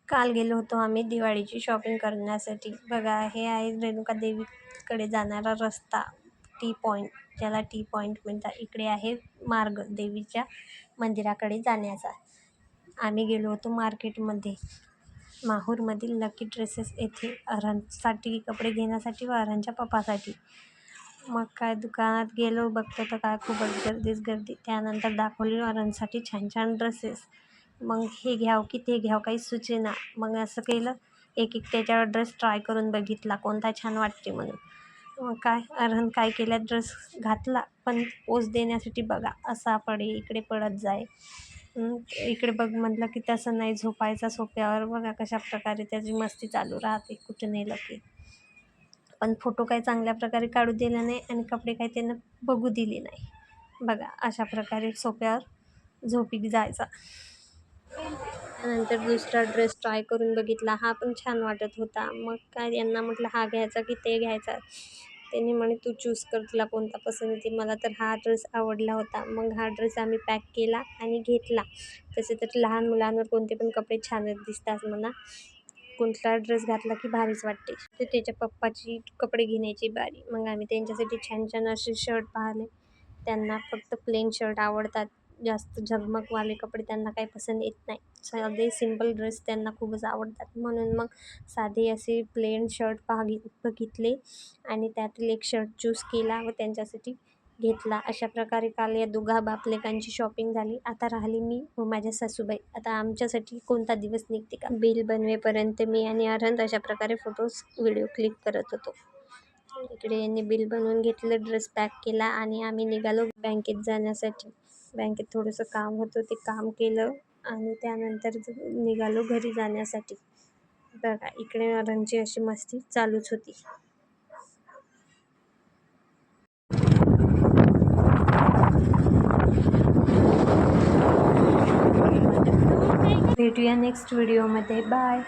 काल गेलो होतो आम्ही दिवाळीची शॉपिंग करण्यासाठी. बघा, हे आहे रेणुका देवीकडे जाणारा रस्ता, टी पॉईंट, ज्याला टी पॉईंट म्हणतात. इकडे आहे मार्ग देवीच्या मंदिराकडे जाण्याचा. आम्ही गेलो होतो मार्केटमध्ये, माहूरमधील लकी ड्रेसेस येथे अरहनसाठी कपडे घेण्यासाठी व अरहनच्या पप्पासाठी. मग काय दुकानात गेलो, बघतो तर काय खूपच गर्दी. त्यानंतर दाखवली अरहनसाठी छान छान ड्रेसेस. मग हे घ्याव की ते घ्याव काही सुचेना. मग असं केलं, एक त्याच्यावर ड्रेस ट्राय करून बघितला कोणता छान वाटते म्हणून. मग काय अरहन काय केल्या, ड्रेस घातला, पण पोज देण्यासाठी बघा असा पडे, इकडे पडत जाय. इकडे बघ म्हटलं की तसं नाही, झोपायचा सोफ्यावर. बघा कशा प्रकारे त्याची मस्ती चालू राहते, कुठं नेलं की. पण फोटो काही चांगल्या प्रकारे काढू दिला नाही आणि कपडे काही त्यांना बघू दिले नाही. बघा अशा प्रकारे सोफ्यावर झोपी जायचा. त्यानंतर दुसरा ड्रेस ट्राय करून बघितला, हा पण छान वाटत होता. मग काय यांना म्हटलं हा घ्यायचा की ते घ्यायचा. त्यांनी म्हणे तू चूज कर, तुला कोणता पसंत येते. मला तर हा ड्रेस आवडला होता. मग हा ड्रेस आम्ही पॅक केला आणि घेतला. तसे तर लहान मुलांवर कोणते पण कपडे छानच दिसतात म्हणा, कोणता ड्रेस घातला की भारीच वाटते. तर त्याच्या पप्पाची कपडे घेण्याची बारी. मग आम्ही त्यांच्यासाठी छान छान असे शर्ट पाहिले. त्यांना फक्त प्लेन शर्ट आवडतात, जास्त झगमगवाले कपडे त्यांना काही पसंत येत नाही. साधे सिंपल ड्रेस त्यांना खूपच आवडतात. म्हणून मग साधे असे प्लेन शर्ट बघितले आणि त्यातील एक शर्ट चूज केला व त्यांच्यासाठी घेतला. अशा प्रकारे काल या दोघा बापलेकांची शॉपिंग झाली. आता राहिली मी व माझ्या सासूबाई. आता आमच्यासाठी कोणता दिवस निघते का. बिल बनवेपर्यंत मी आणि अरहन अशा प्रकारे फोटोज व्हिडिओ क्लिक करत होतो. इकडे यांनी बिल बनवून घेतलं, ड्रेस पॅक केला आणि आम्ही निघालो बँकेत जाण्यासाठी. बँकेत थोडंसं काम होतं, ते काम केलं आणि त्यानंतर निघालो घरी जाण्यासाठी. बघा इकडे अरहनची अशी मस्ती चालूच होती. भेटूया नेक्स्ट व्हिडिओमध्ये. बाय.